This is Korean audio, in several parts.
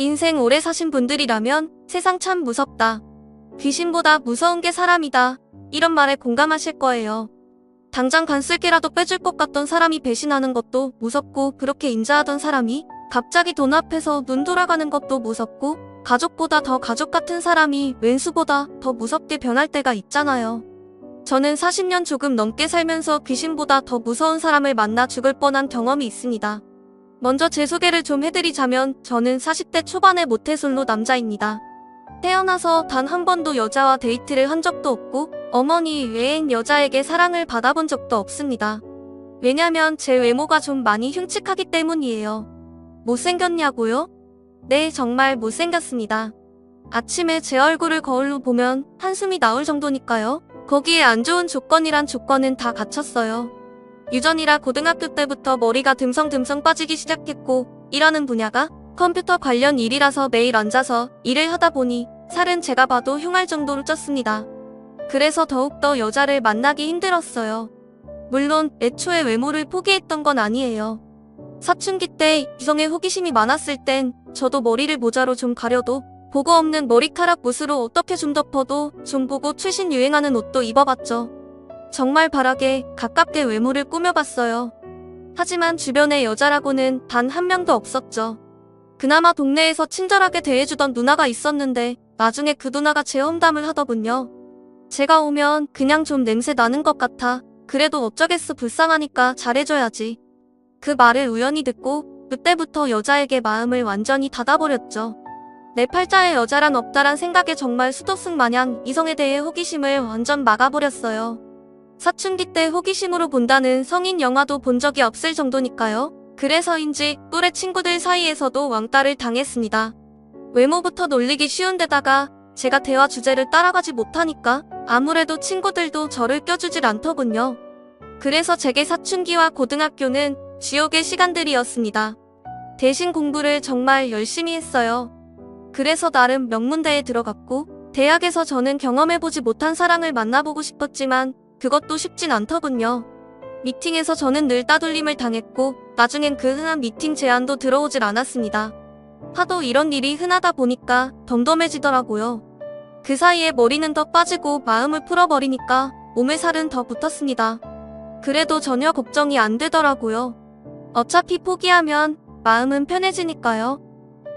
인생 오래 사신 분들이라면 세상 참 무섭다. 귀신보다 무서운 게 사람이다. 이런 말에 공감하실 거예요. 당장 간쓸게라도 빼줄 것 같던 사람이 배신하는 것도 무섭고, 그렇게 인자하던 사람이 갑자기 돈 앞에서 눈 돌아가는 것도 무섭고, 가족보다 더 가족 같은 사람이 왼수보다 더 무섭게 변할 때가 있잖아요. 저는 40년 조금 넘게 살면서 귀신보다 더 무서운 사람을 만나 죽을 뻔한 경험이 있습니다. 먼저 제 소개를 좀 해드리자면, 저는 40대 초반의 모태솔로 남자입니다. 태어나서 단 한 번도 여자와 데이트를 한 적도 없고, 어머니 외엔 여자에게 사랑을 받아본 적도 없습니다. 왜냐면 제 외모가 좀 많이 흉측하기 때문이에요. 못생겼냐고요? 네, 정말 못생겼습니다. 아침에 제 얼굴을 거울로 보면 한숨이 나올 정도니까요. 거기에 안 좋은 조건이란 조건은 다 갖췄어요. 유전이라 고등학교 때부터 머리가 듬성듬성 빠지기 시작했고, 일하는 분야가 컴퓨터 관련 일이라서 매일 앉아서 일을 하다 보니 살은 제가 봐도 흉할 정도로 쪘습니다. 그래서 더욱더 여자를 만나기 힘들었어요. 물론 애초에 외모를 포기했던 건 아니에요. 사춘기 때 이성에 호기심이 많았을 땐 저도 머리를 모자로 좀 가려도, 보고 없는 머리카락 붓으로 어떻게 좀 덮어도 좀 보고 최신 유행하는 옷도 입어봤죠. 정말 바라게 가깝게 외모를 꾸며봤어요. 하지만 주변에 여자라고는 단 한 명도 없었죠. 그나마 동네에서 친절하게 대해주던 누나가 있었는데, 나중에 그 누나가 제 험담을 하더군요. 제가 오면 그냥 좀 냄새 나는 것 같아. 그래도 어쩌겠어, 불쌍하니까 잘해줘야지. 그 말을 우연히 듣고 그때부터 여자에게 마음을 완전히 닫아버렸죠. 내 팔자에 여자란 없다란 생각에 정말 수도승 마냥 이성에 대해 호기심을 완전 막아버렸어요. 사춘기 때 호기심으로 본다는 성인 영화도 본 적이 없을 정도니까요. 그래서인지 또래 친구들 사이에서도 왕따를 당했습니다. 외모부터 놀리기 쉬운데다가 제가 대화 주제를 따라가지 못하니까 아무래도 친구들도 저를 껴주질 않더군요. 그래서 제게 사춘기와 고등학교는 지옥의 시간들이었습니다. 대신 공부를 정말 열심히 했어요. 그래서 나름 명문대에 들어갔고, 대학에서 저는 경험해보지 못한 사랑을 만나보고 싶었지만 그것도 쉽진 않더군요. 미팅에서 저는 늘 따돌림을 당했고, 나중엔 그 흔한 미팅 제안도 들어오질 않았습니다. 하도 이런 일이 흔하다 보니까 덤덤해지더라고요. 그 사이에 머리는 더 빠지고 마음을 풀어버리니까 몸에 살은 더 붙었습니다. 그래도 전혀 걱정이 안 되더라고요. 어차피 포기하면 마음은 편해지니까요.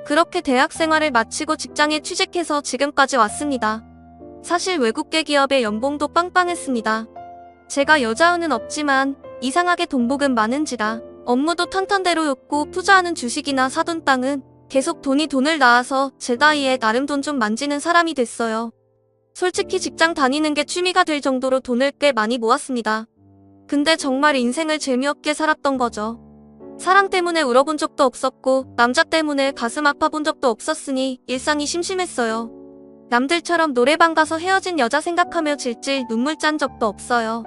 그렇게 대학 생활을 마치고 직장에 취직해서 지금까지 왔습니다. 사실 외국계 기업의 연봉도 빵빵했습니다. 제가 여자운은 없지만 이상하게 돈복은 많은지라 업무도 탄탄대로였고, 투자하는 주식이나 사둔 땅은 계속 돈을 낳아서 제 나이에 나름 돈 좀 만지는 사람이 됐어요. 솔직히 직장 다니는 게 취미가 될 정도로 돈을 꽤 많이 모았습니다. 근데 정말 인생을 재미없게 살았던 거죠. 사랑 때문에 울어본 적도 없었고, 남자 때문에 가슴 아파본 적도 없었으니 일상이 심심했어요. 남들처럼 노래방 가서 헤어진 여자 생각하며 질질 눈물 짠 적도 없어요.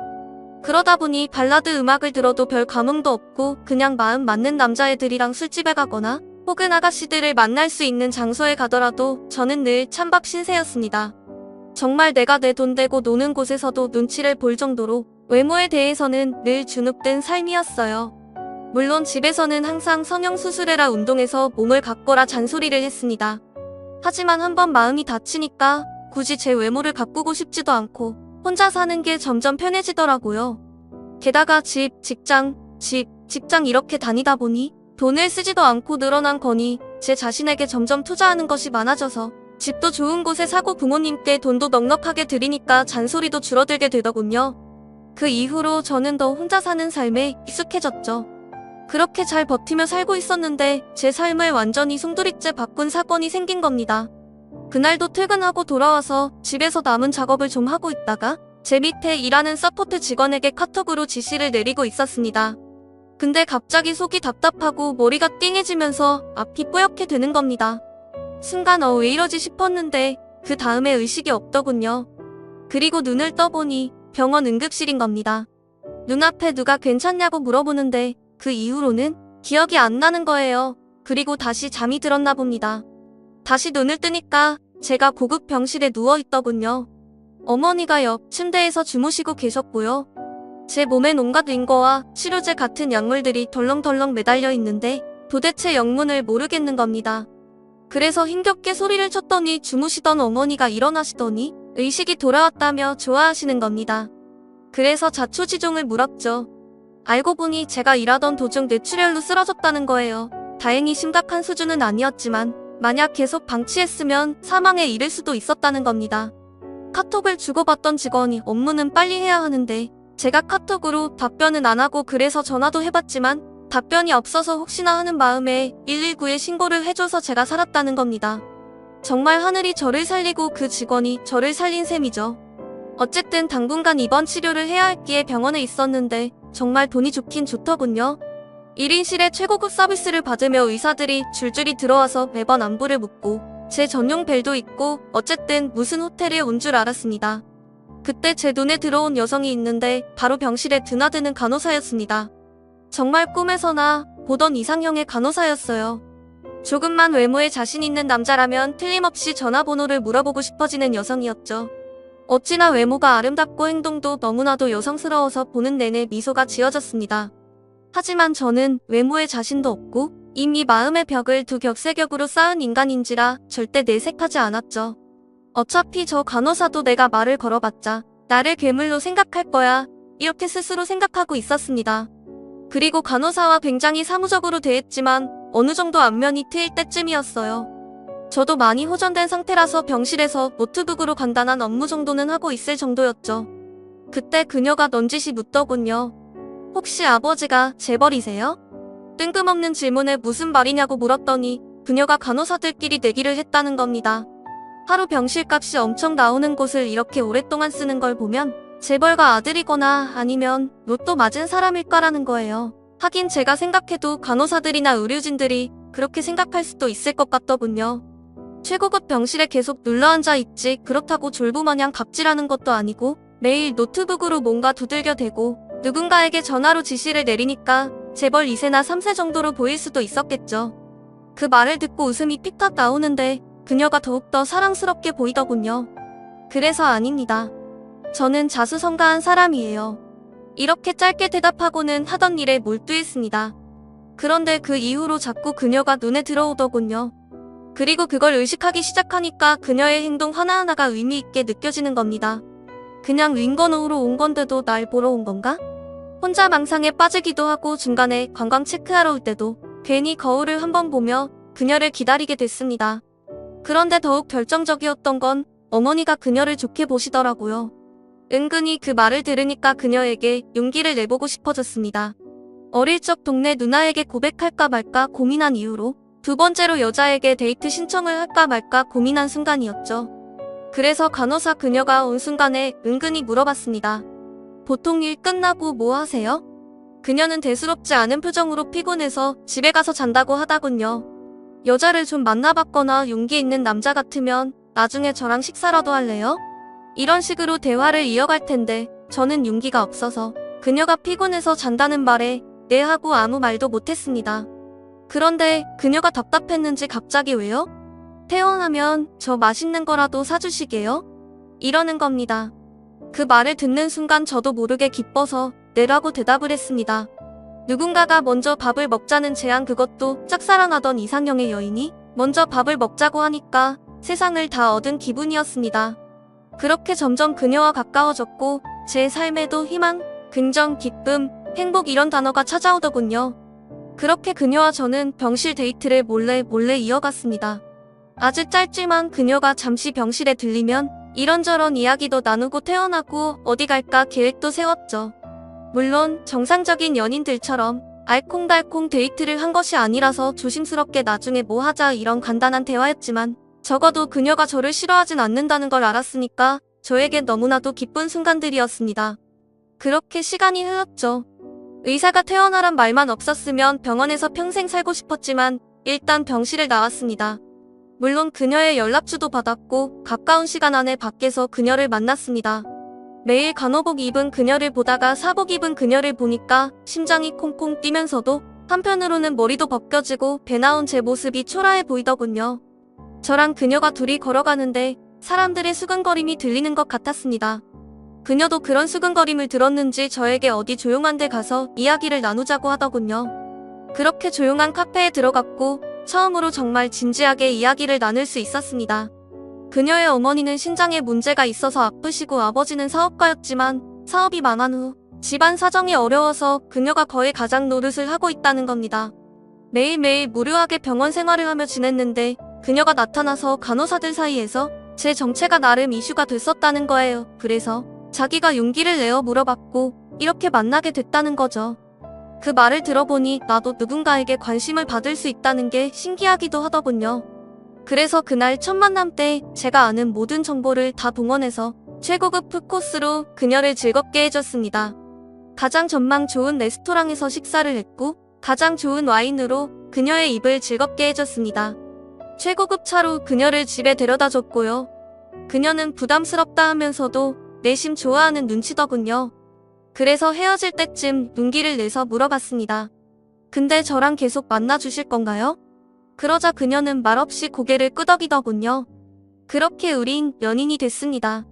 그러다 보니 발라드 음악을 들어도 별 감흥도 없고, 그냥 마음 맞는 남자애들이랑 술집에 가거나 혹은 아가씨들을 만날 수 있는 장소에 가더라도 저는 늘 찬밥 신세였습니다. 정말 내가 내 돈 대고 노는 곳에서도 눈치를 볼 정도로 외모에 대해서는 늘 주눅든 삶이었어요. 물론 집에서는 항상 성형수술해라, 운동해서 몸을 가꿔라 잔소리를 했습니다. 하지만 한번 마음이 다치니까 굳이 제 외모를 가꾸고 싶지도 않고 혼자 사는 게 점점 편해지더라고요. 게다가 직장 이렇게 다니다 보니 돈을 쓰지도 않고 늘어난 거니 제 자신에게 점점 투자하는 것이 많아져서 집도 좋은 곳에 사고 부모님께 돈도 넉넉하게 드리니까 잔소리도 줄어들게 되더군요. 그 이후로 저는 더 혼자 사는 삶에 익숙해졌죠. 그렇게 잘 버티며 살고 있었는데 제 삶을 완전히 송두리째 바꾼 사건이 생긴 겁니다. 그날도 퇴근하고 돌아와서 집에서 남은 작업을 좀 하고 있다가 제 밑에 일하는 서포트 직원에게 카톡으로 지시를 내리고 있었습니다. 근데 갑자기 속이 답답하고 머리가 띵해지면서 앞이 뿌옇게 되는 겁니다. 순간 왜 이러지 싶었는데 그 다음에 의식이 없더군요. 그리고 눈을 떠보니 병원 응급실인 겁니다. 눈앞에 누가 괜찮냐고 물어보는데 그 이후로는 기억이 안 나는 거예요. 그리고 다시 잠이 들었나 봅니다. 다시 눈을 뜨니까 제가 고급 병실에 누워있더군요. 어머니가 옆 침대에서 주무시고 계셨고요. 제 몸엔 온갖 링거와 치료제 같은 약물들이 덜렁덜렁 매달려 있는데 도대체 영문을 모르겠는 겁니다. 그래서 힘겹게 소리를 쳤더니 주무시던 어머니가 일어나시더니 의식이 돌아왔다며 좋아하시는 겁니다. 그래서 자초지종을 물었죠. 알고 보니 제가 일하던 도중 뇌출혈로 쓰러졌다는 거예요. 다행히 심각한 수준은 아니었지만 만약 계속 방치했으면 사망에 이를 수도 있었다는 겁니다. 카톡을 주고받던 직원이 업무는 빨리 해야 하는데 제가 카톡으로 답변은 안 하고 그래서 전화도 해봤지만 답변이 없어서 혹시나 하는 마음에 119에 신고를 해줘서 제가 살았다는 겁니다. 정말 하늘이 저를 살리고 그 직원이 저를 살린 셈이죠. 어쨌든 당분간 입원 치료를 해야 했기에 병원에 있었는데 정말 돈이 좋긴 좋더군요. 1인실에 최고급 서비스를 받으며 의사들이 줄줄이 들어와서 매번 안부를 묻고 제 전용 벨도 있고 어쨌든 무슨 호텔에 온 줄 알았습니다. 그때 제 눈에 들어온 여성이 있는데 바로 병실에 드나드는 간호사였습니다. 정말 꿈에서나 보던 이상형의 간호사였어요. 조금만 외모에 자신 있는 남자라면 틀림없이 전화번호를 물어보고 싶어지는 여성이었죠. 어찌나 외모가 아름답고 행동도 너무나도 여성스러워서 보는 내내 미소가 지어졌습니다. 하지만 저는 외모에 자신도 없고 이미 마음의 벽을 두 겹 세 겹으로 쌓은 인간인지라 절대 내색하지 않았죠. 어차피 저 간호사도 내가 말을 걸어봤자 나를 괴물로 생각할 거야 이렇게 스스로 생각하고 있었습니다. 그리고 간호사와 굉장히 사무적으로 대했지만 어느 정도 안면이 트일 때쯤이었어요. 저도 많이 호전된 상태라서 병실에서 노트북으로 간단한 업무 정도는 하고 있을 정도였죠. 그때 그녀가 넌지시 묻더군요. 혹시 아버지가 재벌이세요? 뜬금없는 질문에 무슨 말이냐고 물었더니 그녀가 간호사들끼리 내기를 했다는 겁니다. 하루 병실값이 엄청 나오는 곳을 이렇게 오랫동안 쓰는 걸 보면 재벌가 아들이거나 아니면 로또 맞은 사람일까라는 거예요. 하긴 제가 생각해도 간호사들이나 의료진들이 그렇게 생각할 수도 있을 것 같더군요. 최고급 병실에 계속 눌러앉아 있지 그렇다고 졸부마냥 갑질하는 것도 아니고 매일 노트북으로 뭔가 두들겨대고 누군가에게 전화로 지시를 내리니까 재벌 2세나 3세 정도로 보일 수도 있었겠죠. 그 말을 듣고 웃음이 픽탁 나오는데 그녀가 더욱더 사랑스럽게 보이더군요. 그래서 아닙니다. 저는 자수성가한 사람이에요. 이렇게 짧게 대답하고는 하던 일에 몰두했습니다. 그런데 그 이후로 자꾸 그녀가 눈에 들어오더군요. 그리고 그걸 의식하기 시작하니까 그녀의 행동 하나하나가 의미 있게 느껴지는 겁니다. 그냥 윙건호로 온 건데도 날 보러 온 건가? 혼자 망상에 빠지기도 하고 중간에 관광 체크하러 올 때도 괜히 거울을 한번 보며 그녀를 기다리게 됐습니다. 그런데 더욱 결정적이었던 건 어머니가 그녀를 좋게 보시더라고요. 은근히 그 말을 들으니까 그녀에게 용기를 내보고 싶어졌습니다. 어릴 적 동네 누나에게 고백할까 말까 고민한 이후로 두 번째로 여자에게 데이트 신청을 할까 말까 고민한 순간이었죠. 그래서 간호사 그녀가 온 순간에 은근히 물어봤습니다. 보통 일 끝나고 뭐 하세요? 그녀는 대수롭지 않은 표정으로 피곤해서 집에 가서 잔다고 하다군요. 여자를 좀 만나봤거나 용기 있는 남자 같으면 나중에 저랑 식사라도 할래요? 이런 식으로 대화를 이어갈 텐데 저는 용기가 없어서 그녀가 피곤해서 잔다는 말에 네 하고 아무 말도 못했습니다. 그런데 그녀가 답답했는지 갑자기 왜요? 퇴원하면 저 맛있는 거라도 사주시게요? 이러는 겁니다. 그 말을 듣는 순간 저도 모르게 기뻐서 네라고 대답을 했습니다. 누군가가 먼저 밥을 먹자는 제안, 그것도 짝사랑하던 이상형의 여인이 먼저 밥을 먹자고 하니까 세상을 다 얻은 기분이었습니다. 그렇게 점점 그녀와 가까워졌고 제 삶에도 희망, 긍정, 기쁨, 행복 이런 단어가 찾아오더군요. 그렇게 그녀와 저는 병실 데이트를 몰래 이어갔습니다. 아주 짧지만 그녀가 잠시 병실에 들리면 이런저런 이야기도 나누고 퇴원하고 어디 갈까 계획도 세웠죠. 물론 정상적인 연인들처럼 알콩달콩 데이트를 한 것이 아니라서 조심스럽게 나중에 뭐 하자 이런 간단한 대화였지만 적어도 그녀가 저를 싫어하진 않는다는 걸 알았으니까 저에겐 너무나도 기쁜 순간들이었습니다. 그렇게 시간이 흘렀죠. 의사가 퇴원하란 말만 없었으면 병원에서 평생 살고 싶었지만 일단 병실을 나왔습니다. 물론 그녀의 연락처도 받았고 가까운 시간 안에 밖에서 그녀를 만났습니다. 매일 간호복 입은 그녀를 보다가 사복 입은 그녀를 보니까 심장이 콩콩 뛰면서도 한편으로는 머리도 벗겨지고 배 나온 제 모습이 초라해 보이더군요. 저랑 그녀가 둘이 걸어가는데 사람들의 수근거림이 들리는 것 같았습니다. 그녀도 그런 수근거림을 들었는지 저에게 어디 조용한 데 가서 이야기를 나누자고 하더군요. 그렇게 조용한 카페에 들어갔고 처음으로 정말 진지하게 이야기를 나눌 수 있었습니다. 그녀의 어머니는 신장에 문제가 있어서 아프시고 아버지는 사업가였지만 사업이 망한 후 집안 사정이 어려워서 그녀가 거의 가장 노릇을 하고 있다는 겁니다. 매일매일 무료하게 병원 생활을 하며 지냈는데 그녀가 나타나서 간호사들 사이에서 제 정체가 나름 이슈가 됐었다는 거예요. 그래서 자기가 용기를 내어 물어봤고 이렇게 만나게 됐다는 거죠. 그 말을 들어보니 나도 누군가에게 관심을 받을 수 있다는 게 신기하기도 하더군요. 그래서 그날 첫 만남 때 제가 아는 모든 정보를 다 동원해서 최고급 푸코스로 그녀를 즐겁게 해줬습니다. 가장 전망 좋은 레스토랑에서 식사를 했고 가장 좋은 와인으로 그녀의 입을 즐겁게 해줬습니다. 최고급 차로 그녀를 집에 데려다 줬고요. 그녀는 부담스럽다 하면서도 내심 좋아하는 눈치더군요. 그래서 헤어질 때쯤 용기를 내서 물어봤습니다. 근데 저랑 계속 만나주실 건가요? 그러자 그녀는 말없이 고개를 끄덕이더군요. 그렇게 우린 연인이 됐습니다.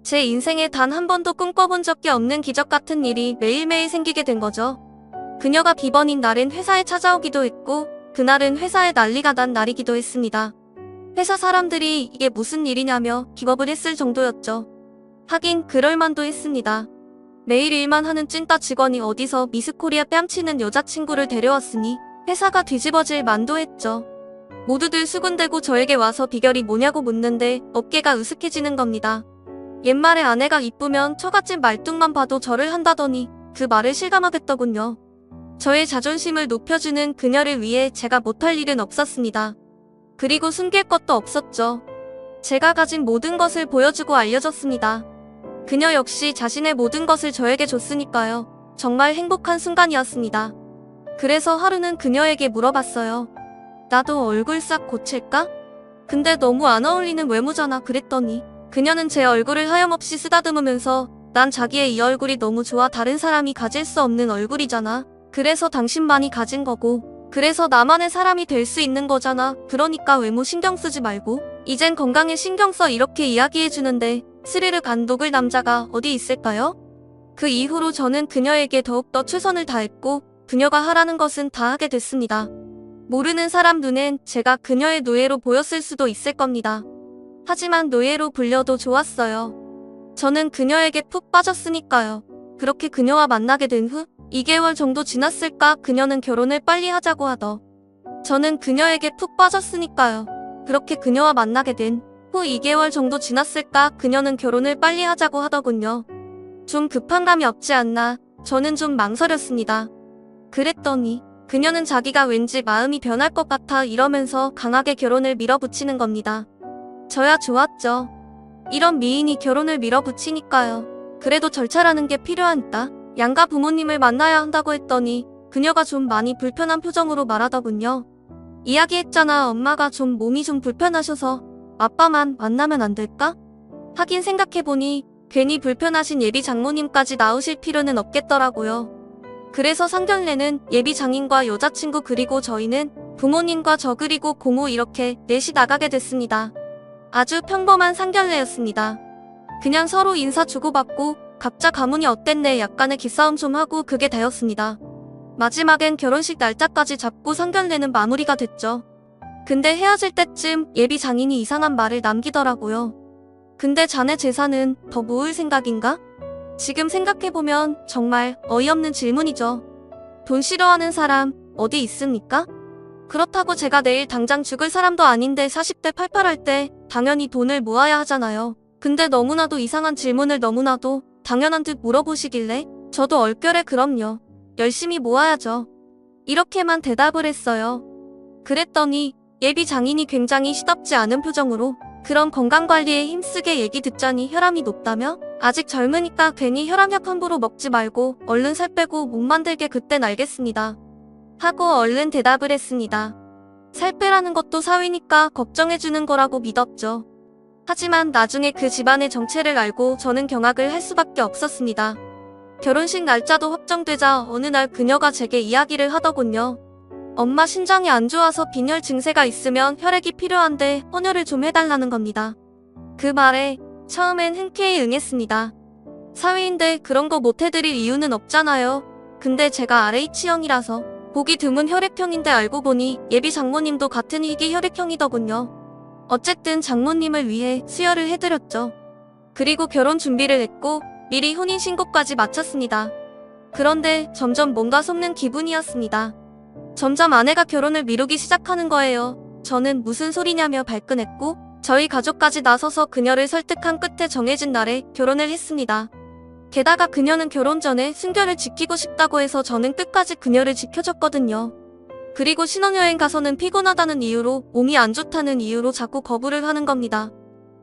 제 인생에 단 한 번도 꿈꿔본 적이 없는 기적 같은 일이 매일매일 생기게 된 거죠. 그녀가 비번인 날엔 회사에 찾아오기도 했고 그날은 회사에 난리가 난 날이기도 했습니다. 회사 사람들이 이게 무슨 일이냐며 기겁을 했을 정도였죠. 하긴 그럴만도 했습니다. 매일 일만 하는 찐따 직원이 어디서 미스코리아 뺨치는 여자친구를 데려왔으니 회사가 뒤집어질 만도 했죠. 모두들 수군대고 저에게 와서 비결이 뭐냐고 묻는데 어깨가 으슥해지는 겁니다. 옛말에 아내가 이쁘면 처갓집 말뚝만 봐도 절을 한다더니 그 말을 실감하겠더군요. 저의 자존심을 높여주는 그녀를 위해 제가 못할 일은 없었습니다. 그리고 숨길 것도 없었죠. 제가 가진 모든 것을 보여주고 알려줬습니다. 그녀 역시 자신의 모든 것을 저에게 줬으니까요. 정말 행복한 순간이었습니다. 그래서 하루는 그녀에게 물어봤어요. 나도 얼굴 싹 고칠까? 근데 너무 안 어울리는 외모잖아 그랬더니 그녀는 제 얼굴을 하염없이 쓰다듬으면서 난 자기의 이 얼굴이 너무 좋아 다른 사람이 가질 수 없는 얼굴이잖아. 그래서 당신만이 가진 거고 그래서 나만의 사람이 될 수 있는 거잖아. 그러니까 외모 신경 쓰지 말고 이젠 건강에 신경 써 이렇게 이야기해주는데 스르르 간 녹을 남자가 어디 있을까요? 그 이후로 저는 그녀에게 더욱더 최선을 다했고 그녀가 하라는 것은 다 하게 됐습니다. 모르는 사람 눈엔 제가 그녀의 노예로 보였을 수도 있을 겁니다. 하지만 노예로 불려도 좋았어요. 저는 그녀에게 푹 빠졌으니까요. 그렇게 그녀와 만나게 된 후 2개월 정도 지났을까 그녀는 결혼을 빨리 하자고 하더. 저는 그녀에게 푹 빠졌으니까요. 그렇게 그녀와 만나게 된 후 2개월 정도 지났을까 그녀는 결혼을 빨리 하자고 하더군요. 좀 급한 감이 없지 않나 저는 좀 망설였습니다. 그랬더니 그녀는 자기가 왠지 마음이 변할 것 같아 이러면서 강하게 결혼을 밀어붙이는 겁니다. 저야 좋았죠. 이런 미인이 결혼을 밀어붙이니까요. 그래도 절차라는 게 필요하니까 양가 부모님을 만나야 한다고 했더니 그녀가 좀 많이 불편한 표정으로 말하더군요. 이야기했잖아. 엄마가 좀 몸이 좀 불편하셔서 아빠만 만나면 안 될까? 하긴 생각해보니 괜히 불편하신 예비 장모님까지 나오실 필요는 없겠더라고요. 그래서 상견례는 예비 장인과 여자친구 그리고 저희는 부모님과 저 그리고 고모 이렇게 넷이 나가게 됐습니다. 아주 평범한 상견례였습니다. 그냥 서로 인사 주고받고 각자 가문이 어땠네 약간의 기싸움 좀 하고 그게 다였습니다. 마지막엔 결혼식 날짜까지 잡고 상견례는 마무리가 됐죠. 근데 헤어질 때쯤 예비 장인이 이상한 말을 남기더라고요. 근데 자네 재산은 더 모을 생각인가? 지금 생각해보면 정말 어이없는 질문이죠. 돈 싫어하는 사람 어디 있습니까? 그렇다고 제가 내일 당장 죽을 사람도 아닌데 40대 팔팔할 때 당연히 돈을 모아야 하잖아요. 근데 너무나도 이상한 질문을 너무나도 당연한 듯 물어보시길래 저도 얼결에 그럼요. 열심히 모아야죠. 이렇게만 대답을 했어요. 그랬더니 예비 장인이 굉장히 시답지 않은 표정으로 그런 건강관리에 힘쓰게 얘기 듣자니 혈압이 높다며? 아직 젊으니까 괜히 혈압약 함부로 먹지 말고 얼른 살 빼고 목 만들게 그땐 알겠습니다. 하고 얼른 대답을 했습니다. 살 빼라는 것도 사위니까 걱정해주는 거라고 믿었죠. 하지만 나중에 그 집안의 정체를 알고 저는 경악을 할 수밖에 없었습니다. 결혼식 날짜도 확정되자 어느 날 그녀가 제게 이야기를 하더군요. 엄마 신장이 안 좋아서 빈혈 증세가 있으면 혈액이 필요한데 헌혈을 좀 해달라는 겁니다. 그 말에 처음엔 흔쾌히 응했습니다. 사위인데 그런 거 못 해드릴 이유는 없잖아요. 근데 제가 RH형이라서 보기 드문 혈액형인데 알고 보니 예비 장모님도 같은 희귀 혈액형이더군요. 어쨌든 장모님을 위해 수혈을 해드렸죠. 그리고 결혼 준비를 했고 미리 혼인신고까지 마쳤습니다. 그런데 점점 뭔가 속는 기분이었습니다. 점점 아내가 결혼을 미루기 시작하는 거예요. 저는 무슨 소리냐며 발끈했고 저희 가족까지 나서서 그녀를 설득한 끝에 정해진 날에 결혼을 했습니다. 게다가 그녀는 결혼 전에 순결을 지키고 싶다고 해서 저는 끝까지 그녀를 지켜줬거든요. 그리고 신혼여행 가서는 피곤하다는 이유로 몸이 안 좋다는 이유로 자꾸 거부를 하는 겁니다.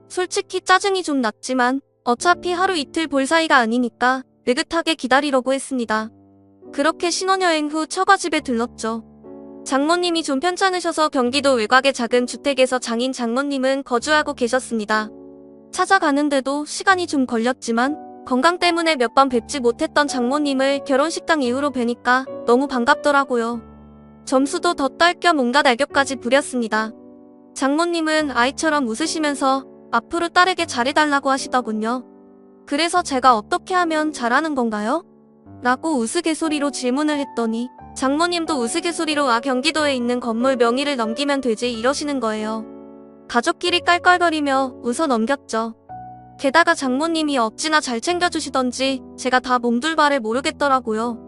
솔직히 짜증이 좀 났지만 어차피 하루 이틀 볼 사이가 아니니까 느긋하게 기다리려고 했습니다. 그렇게 신혼여행 후 처가집에 들렀죠. 장모님이 좀 편찮으셔서 경기도 외곽의 작은 주택에서 장인 장모님은 거주하고 계셨습니다. 찾아가는데도 시간이 좀 걸렸지만 건강 때문에 몇 번 뵙지 못했던 장모님을 결혼식당 이후로 뵈니까 너무 반갑더라고요. 점수도 더 딸 겸 온갖 애교까지 부렸습니다. 장모님은 아이처럼 웃으시면서 앞으로 딸에게 잘해달라고 하시더군요. 그래서 제가 어떻게 하면 잘하는 건가요? 라고 우스갯소리로 질문을 했더니 장모님도 우스갯소리로 경기도에 있는 건물 명의를 넘기면 되지 이러시는 거예요. 가족끼리 깔깔거리며 웃어 넘겼죠. 게다가 장모님이 어찌나 잘 챙겨주시던지 제가 다 몸둘바를 모르겠더라고요.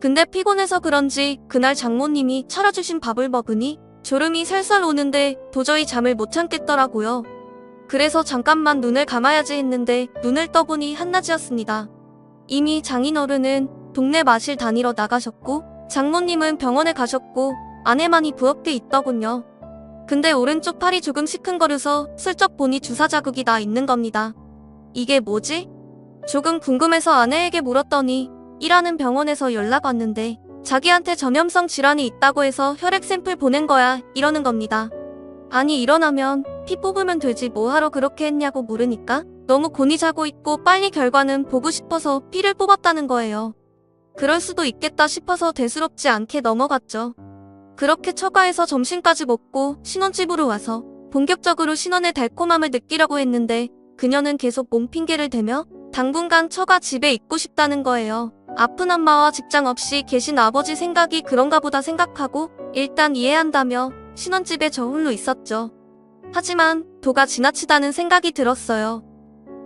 근데 피곤해서 그런지 그날 장모님이 차려주신 밥을 먹으니 졸음이 살살 오는데 도저히 잠을 못 참겠더라고요. 그래서 잠깐만 눈을 감아야지 했는데 눈을 떠보니 한낮이었습니다. 이미 장인어른은 동네 마실 다니러 나가셨고 장모님은 병원에 가셨고 아내만이 부엌에 있더군요. 근데 오른쪽 팔이 조금 시큰거려서 슬쩍 보니 주사 자국이 나 있는 겁니다. 이게 뭐지? 조금 궁금해서 아내에게 물었더니 일하는 병원에서 연락 왔는데 자기한테 전염성 질환이 있다고 해서 혈액 샘플 보낸 거야 이러는 겁니다. 아니 일어나면 피 뽑으면 되지 뭐하러 그렇게 했냐고 물으니까 너무 곤히 자고 있고 빨리 결과는 보고 싶어서 피를 뽑았다는 거예요. 그럴 수도 있겠다 싶어서 대수롭지 않게 넘어갔죠. 그렇게 처가에서 점심까지 먹고 신혼집으로 와서 본격적으로 신혼의 달콤함을 느끼려고 했는데 그녀는 계속 몸 핑계를 대며 당분간 처가 집에 있고 싶다는 거예요. 아픈 엄마와 직장 없이 계신 아버지 생각이 그런가 보다 생각하고 일단 이해한다며 신혼집에 저 홀로 있었죠. 하지만 도가 지나치다는 생각이 들었어요.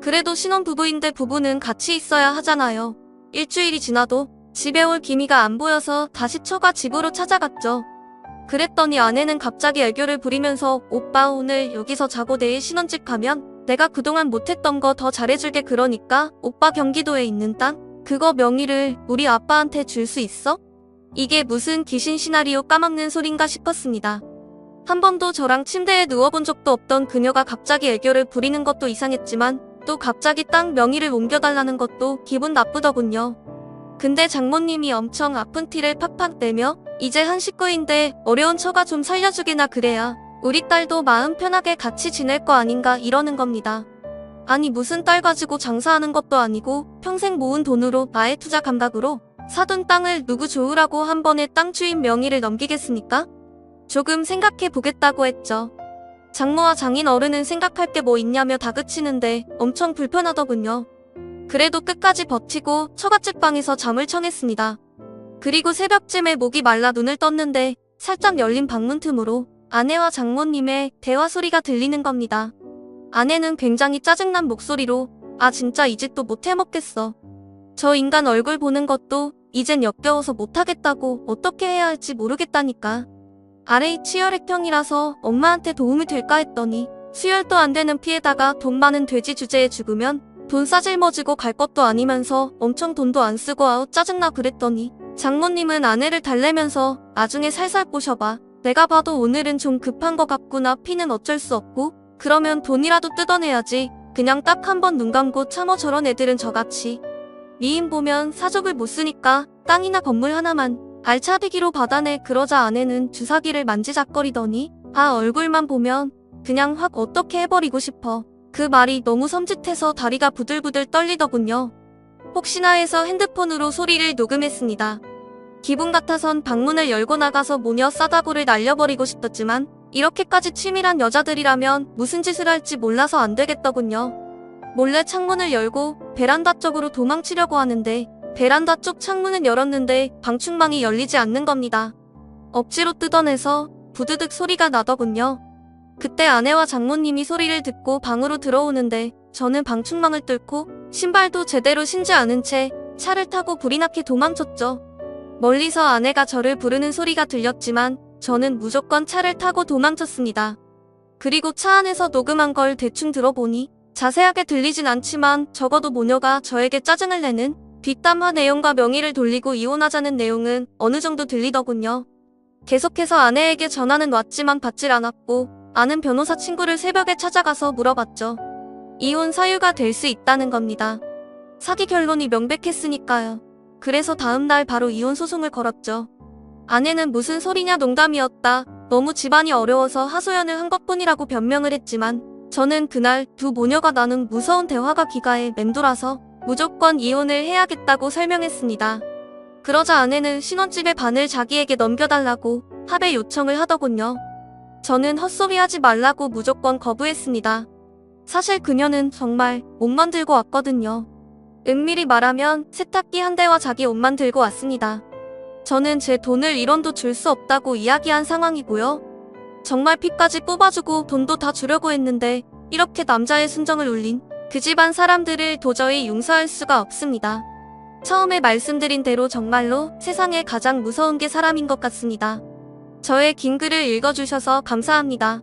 그래도 신혼부부인데 부부는 같이 있어야 하잖아요. 일주일이 지나도 집에 올 기미가 안 보여서 다시 처가 집으로 찾아갔죠. 그랬더니 아내는 갑자기 애교를 부리면서 오빠 오늘 여기서 자고 내일 신혼집 가면 내가 그동안 못했던 거 더 잘해줄게 그러니까 오빠 경기도에 있는 땅 그거 명의를 우리 아빠한테 줄 수 있어? 이게 무슨 귀신 시나리오 까먹는 소린가 싶었습니다. 한 번도 저랑 침대에 누워본 적도 없던 그녀가 갑자기 애교를 부리는 것도 이상했지만 또 갑자기 땅 명의를 옮겨달라는 것도 기분 나쁘더군요. 근데 장모님이 엄청 아픈 티를 팍팍 내며 이제 한 식구인데 어려운 처가 좀 살려주게나 그래야 우리 딸도 마음 편하게 같이 지낼 거 아닌가 이러는 겁니다. 아니 무슨 딸 가지고 장사하는 것도 아니고 평생 모은 돈으로 나의 투자 감각으로 사둔 땅을 누구 좋으라고 한 번에 땅 주인 명의를 넘기겠습니까? 조금 생각해 보겠다고 했죠. 장모와 장인 어른은 생각할 게 뭐 있냐며 다그치는데 엄청 불편하더군요. 그래도 끝까지 버티고 처갓집 방에서 잠을 청했습니다. 그리고 새벽쯤에 목이 말라 눈을 떴는데 살짝 열린 방문 틈으로 아내와 장모님의 대화 소리가 들리는 겁니다. 아내는 굉장히 짜증난 목소리로 아 진짜 이 짓도 못 해먹겠어. 저 인간 얼굴 보는 것도 이젠 역겨워서 못하겠다고 어떻게 해야 할지 모르겠다니까. RH 혈액형이라서 엄마한테 도움이 될까 했더니 수혈도 안 되는 피에다가 돈 많은 돼지 주제에 죽으면 돈 싸질머지고 갈 것도 아니면서 엄청 돈도 안 쓰고 아우 짜증나 그랬더니 장모님은 아내를 달래면서 나중에 살살 꼬셔봐. 내가 봐도 오늘은 좀 급한 것 같구나. 피는 어쩔 수 없고 그러면 돈이라도 뜯어내야지. 그냥 딱 한 번 눈 감고 참어. 저런 애들은 저같이 미인 보면 사족을 못 쓰니까 땅이나 건물 하나만 알차비기로 받아내. 그러자 아내는 주사기를 만지작거리더니 아 얼굴만 보면 그냥 확 어떻게 해버리고 싶어. 그 말이 너무 섬찟해서 다리가 부들부들 떨리더군요. 혹시나 해서 핸드폰으로 소리를 녹음했습니다. 기분 같아선 방문을 열고 나가서 모녀 싸다구를 날려버리고 싶었지만 이렇게까지 치밀한 여자들이라면 무슨 짓을 할지 몰라서 안 되겠더군요. 몰래 창문을 열고 베란다 쪽으로 도망치려고 하는데 베란다 쪽 창문은 열었는데 방충망이 열리지 않는 겁니다. 억지로 뜯어내서 부드득 소리가 나더군요. 그때 아내와 장모님이 소리를 듣고 방으로 들어오는데 저는 방충망을 뚫고 신발도 제대로 신지 않은 채 차를 타고 불이 나게 도망쳤죠. 멀리서 아내가 저를 부르는 소리가 들렸지만 저는 무조건 차를 타고 도망쳤습니다. 그리고 차 안에서 녹음한 걸 대충 들어보니 자세하게 들리진 않지만 적어도 모녀가 저에게 짜증을 내는 뒷담화 내용과 명의를 돌리고 이혼하자는 내용은 어느 정도 들리더군요. 계속해서 아내에게 전화는 왔지만 받질 않았고 아는 변호사 친구를 새벽에 찾아가서 물어봤죠. 이혼 사유가 될 수 있다는 겁니다. 사기 결론이 명백했으니까요. 그래서 다음날 바로 이혼 소송을 걸었죠. 아내는 무슨 소리냐 농담이었다. 너무 집안이 어려워서 하소연을 한 것뿐이라고 변명을 했지만 저는 그날 두 모녀가 나눈 무서운 대화가 귀가에 맴돌아서 무조건 이혼을 해야겠다고 설명했습니다. 그러자 아내는 신혼집의 반을 자기에게 넘겨달라고 합의 요청을 하더군요. 저는 헛소리 하지 말라고 무조건 거부했습니다. 사실 그녀는 정말 옷만 들고 왔거든요. 은밀히 말하면 세탁기 한 대와 자기 옷만 들고 왔습니다. 저는 제 돈을 1원도 줄 수 없다고 이야기한 상황이고요. 정말 피까지 뽑아주고 돈도 다 주려고 했는데 이렇게 남자의 순정을 울린 그 집안 사람들을 도저히 용서할 수가 없습니다. 처음에 말씀드린 대로 정말로 세상에 가장 무서운 게 사람인 것 같습니다. 저의 긴 글을 읽어주셔서 감사합니다.